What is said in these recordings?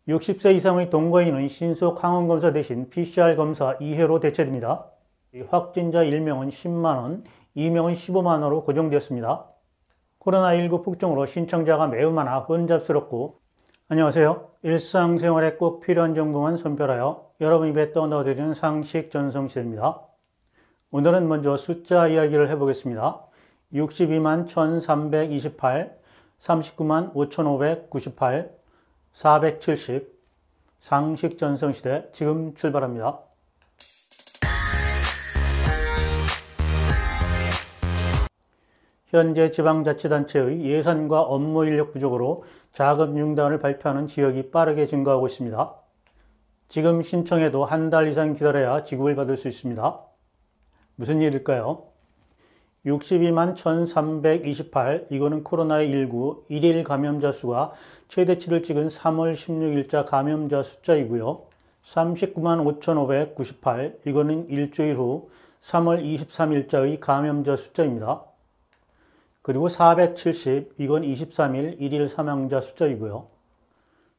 60세 이상의 동거인은 신속 항원검사 대신 PCR 검사 2회로 대체됩니다. 확진자 1명은 10만원, 2명은 15만원으로 고정되었습니다. 코로나19 폭증으로 신청자가 매우 많아 혼잡스럽고, 안녕하세요. 일상생활에 꼭 필요한 정보만 선별하여 여러분 입에 떠넣어드리는 상식 전송시대입니다. 오늘은 먼저 숫자 이야기를 해보겠습니다. 62만 1328, 39만 5598, 470, 상식 전성시대 지금 출발합니다. 현재 지방자치단체의 예산과 업무 인력 부족으로 자금 융단을 발표하는 지역이 빠르게 증가하고 있습니다. 지금 신청해도 한 달 이상 기다려야 지급을 받을 수 있습니다. 무슨 일일까요? 62만 1328, 이거는 코로나19 1일 감염자 수가 최대치를 찍은 3월 16일자 감염자 숫자이고요. 39만 5598, 이거는 일주일 후 3월 23일자의 감염자 숫자입니다. 그리고 470, 이건 23일 1일 사망자 숫자이고요.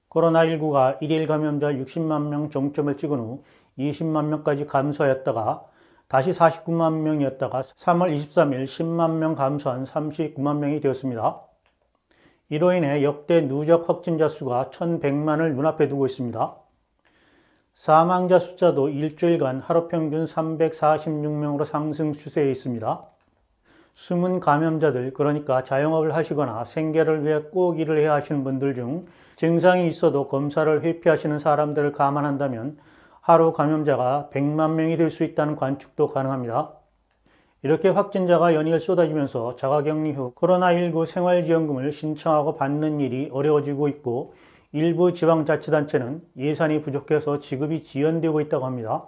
코로나19가 1일 감염자 60만 명 정점을 찍은 후 20만 명까지 감소하였다가 다시 49만 명이었다가 3월 23일 10만 명 감소한 39만 명이 되었습니다. 이로 인해 역대 누적 확진자 수가 1100만을 눈앞에 두고 있습니다. 사망자 숫자도 일주일간 하루 평균 346명으로 상승 추세에 있습니다. 숨은 감염자들, 그러니까 자영업을 하시거나 생계를 위해 꼭 일을 해야 하시는 분들 중 증상이 있어도 검사를 회피하시는 사람들을 감안한다면 하루 감염자가 100만 명이 될 수 있다는 관측도 가능합니다. 이렇게 확진자가 연일 쏟아지면서 자가격리 후 코로나19 생활지원금을 신청하고 받는 일이 어려워지고 있고, 일부 지방자치단체는 예산이 부족해서 지급이 지연되고 있다고 합니다.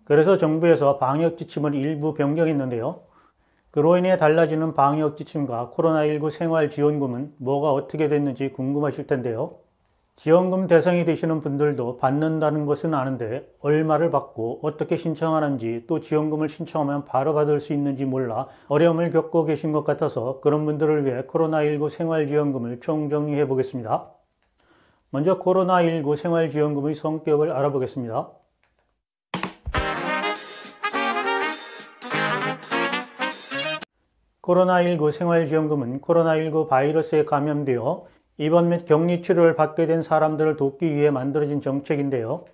그래서 정부에서 방역지침을 일부 변경했는데요. 그로 인해 달라지는 방역지침과 코로나19 생활지원금은 뭐가 어떻게 됐는지 궁금하실 텐데요. 지원금 대상이 되시는 분들도 받는다는 것은 아는데 얼마를 받고 어떻게 신청하는지, 또 지원금을 신청하면 바로 받을 수 있는지 몰라 어려움을 겪고 계신 것 같아서 그런 분들을 위해 코로나19 생활지원금을 총정리해 보겠습니다. 먼저 코로나19 생활지원금의 성격을 알아보겠습니다. 코로나19 생활지원금은 코로나19 바이러스에 감염되어 입원 및 격리 치료를 받게 된 사람들을 돕기 위해 만들어진 정책인데요.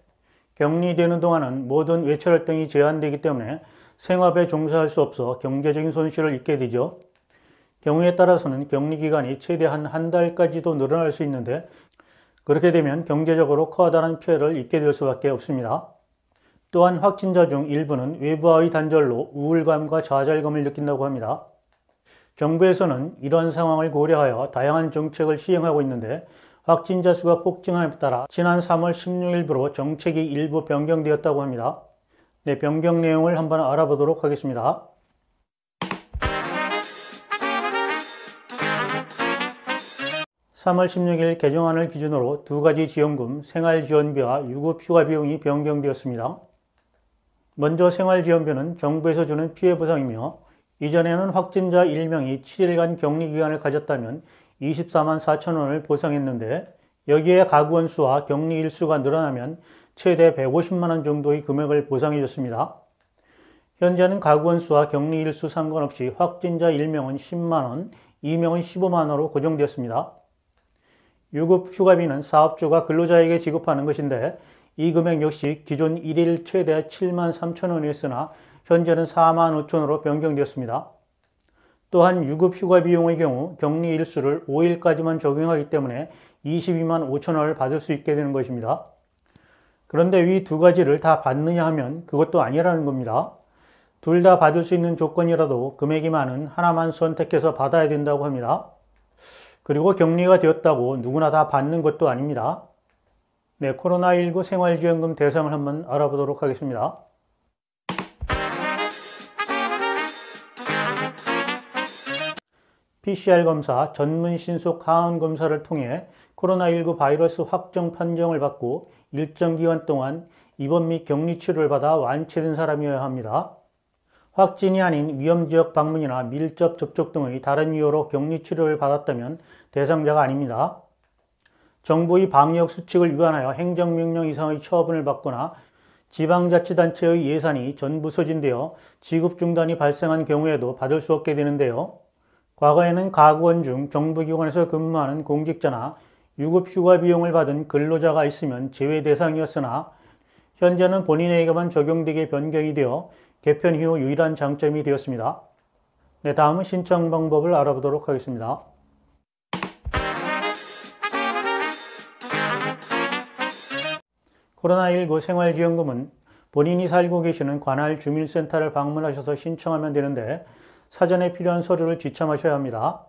격리되는 동안은 모든 외출 활동이 제한되기 때문에 생업에 종사할 수 없어 경제적인 손실을 입게 되죠. 경우에 따라서는 격리 기간이 최대한 한 달까지도 늘어날 수 있는데, 그렇게 되면 경제적으로 커다란 피해를 입게 될 수밖에 없습니다. 또한 확진자 중 일부는 외부와의 단절로 우울감과 좌절감을 느낀다고 합니다. 정부에서는 이런 상황을 고려하여 다양한 정책을 시행하고 있는데, 확진자 수가 폭증함에 따라 지난 3월 16일부로 정책이 일부 변경되었다고 합니다. 네, 변경 내용을 한번 알아보도록 하겠습니다. (3월 16일) 개정안을 기준으로 두 가지 지원금, 생활지원비와 유급휴가 비용이 변경되었습니다. 먼저 생활지원비는 정부에서 주는 피해보상이며, 이전에는 확진자 1명이 7일간 격리기간을 가졌다면 24만 4천 원을 보상했는데, 여기에 가구원 수와 격리 일수가 늘어나면 최대 150만 원 정도의 금액을 보상해 줬습니다. 현재는 가구원 수와 격리 일수 상관없이 확진자 1명은 10만 원, 2명은 15만 원으로 고정되었습니다. 유급휴가비는 사업주가 근로자에게 지급하는 것인데, 이 금액 역시 기존 1일 최대 7만 3천 원이었으나 현재는 4만 5천 원으로 변경되었습니다. 또한 유급휴가 비용의 경우 격리 일수를 5일까지만 적용하기 때문에 22만 5천 원을 받을 수 있게 되는 것입니다. 그런데 이 두 가지를 다 받느냐 하면 그것도 아니라는 겁니다. 둘 다 받을 수 있는 조건이라도 금액이 많은 하나만 선택해서 받아야 된다고 합니다. 그리고 격리가 되었다고 누구나 다 받는 것도 아닙니다. 네, 코로나19 생활지원금 대상을 한번 알아보도록 하겠습니다. PCR 검사, 전문 신속 항원 검사를 통해 코로나19 바이러스 확정 판정을 받고 일정 기간 동안 입원 및 격리 치료를 받아 완치된 사람이어야 합니다. 확진이 아닌 위험지역 방문이나 밀접 접촉 등의 다른 이유로 격리 치료를 받았다면 대상자가 아닙니다. 정부의 방역 수칙을 위반하여 행정명령 이상의 처분을 받거나 지방자치단체의 예산이 전부 소진되어 지급 중단이 발생한 경우에도 받을 수 없게 되는데요. 과거에는 가구원 중 정부기관에서 근무하는 공직자나 유급휴가 비용을 받은 근로자가 있으면 제외 대상이었으나 현재는 본인에게만 적용되게 변경이 되어 개편 이후 유일한 장점이 되었습니다. 네, 다음은 신청 방법을 알아보도록 하겠습니다. 코로나19 생활지원금은 본인이 살고 계시는 관할 주민센터를 방문하셔서 신청하면 되는데 사전에 필요한 서류를 지참하셔야 합니다.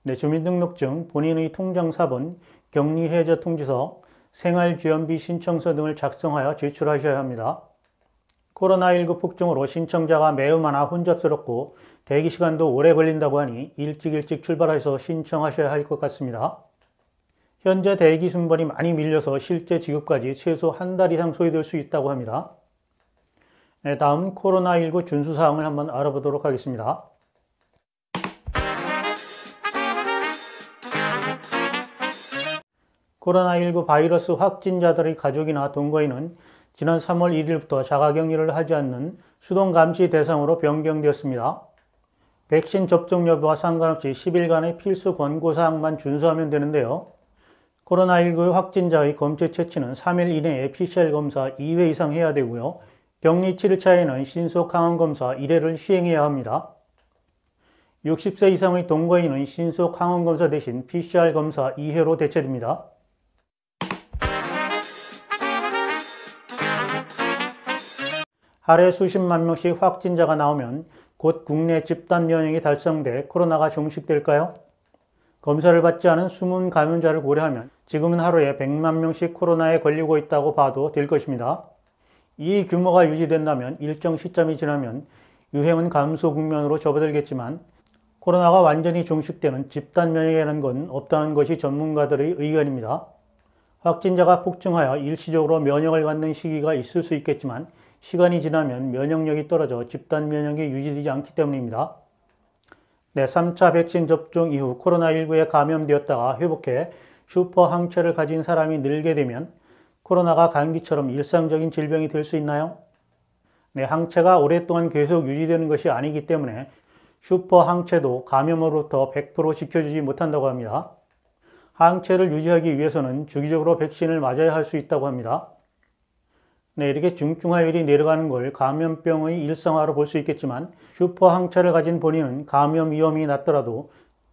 네, 주민등록증, 본인의 통장사본, 격리해제 통지서, 생활지원비 신청서 등을 작성하여 제출하셔야 합니다. 코로나19 폭증으로 신청자가 매우 많아 혼잡스럽고 대기시간도 오래 걸린다고 하니 일찍 출발해서 신청하셔야 할 것 같습니다. 현재 대기 순번이 많이 밀려서 실제 지급까지 최소 한 달 이상 소요될 수 있다고 합니다. 네, 다음 코로나19 준수사항을 한번 알아보도록 하겠습니다. 코로나19 바이러스 확진자들의 가족이나 동거인은 지난 3월 1일부터 자가격리를 하지 않는 수동감시 대상으로 변경되었습니다. 백신 접종 여부와 상관없이 10일간의 필수 권고사항만 준수하면 되는데요. 코로나19 확진자의 검체 채취는 3일 이내에 PCR 검사 2회 이상 해야 되고요. 격리 7일차에는 신속 항원 검사 1회를 시행해야 합니다. 60세 이상의 동거인은 신속 항원 검사 대신 PCR 검사 2회로 대체됩니다. 하루에 수십만 명씩 확진자가 나오면 곧 국내 집단 면역이 달성돼 코로나가 종식될까요? 검사를 받지 않은 숨은 감염자를 고려하면 지금은 하루에 100만 명씩 코로나에 걸리고 있다고 봐도 될 것입니다. 이 규모가 유지된다면 일정 시점이 지나면 유행은 감소 국면으로 접어들겠지만 코로나가 완전히 종식되는 집단 면역이라는 건 없다는 것이 전문가들의 의견입니다. 확진자가 폭증하여 일시적으로 면역을 갖는 시기가 있을 수 있겠지만 시간이 지나면 면역력이 떨어져 집단 면역이 유지되지 않기 때문입니다. 네, 3차 백신 접종 이후 코로나19에 감염되었다가 회복해 슈퍼 항체를 가진 사람이 늘게 되면 코로나가 감기처럼 일상적인 질병이 될 수 있나요? 네, 항체가 오랫동안 계속 유지되는 것이 아니기 때문에 슈퍼 항체도 감염으로부터 100% 지켜주지 못한다고 합니다. 항체를 유지하기 위해서는 주기적으로 백신을 맞아야 할 수 있다고 합니다. 네, 이렇게 중증화율이 내려가는 걸 감염병의 일상화로 볼 수 있겠지만 슈퍼 항체를 가진 본인은 감염 위험이 낮더라도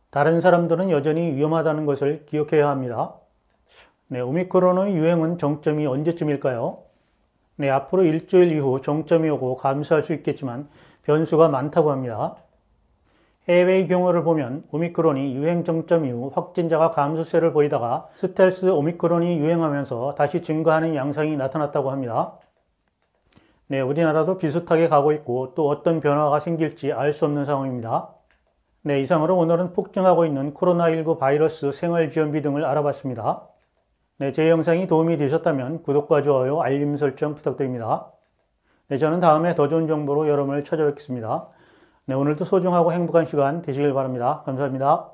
다른 사람들은 여전히 위험하다는 것을 기억해야 합니다. 네, 오미크론의 유행은 정점이 언제쯤일까요? 네, 앞으로 일주일 이후 정점이 오고 감소할 수 있겠지만 변수가 많다고 합니다. 해외의 경우를 보면 오미크론이 유행 정점 이후 확진자가 감소세를 보이다가 스텔스 오미크론이 유행하면서 다시 증가하는 양상이 나타났다고 합니다. 네, 우리나라도 비슷하게 가고 있고 또 어떤 변화가 생길지 알 수 없는 상황입니다. 네, 이상으로 오늘은 폭증하고 있는 코로나19 바이러스 생활지원비 등을 알아봤습니다. 네, 제 영상이 도움이 되셨다면 구독과 좋아요, 알림 설정 부탁드립니다. 네, 저는 다음에 더 좋은 정보로 여러분을 찾아뵙겠습니다. 네, 오늘도 소중하고 행복한 시간 되시길 바랍니다. 감사합니다.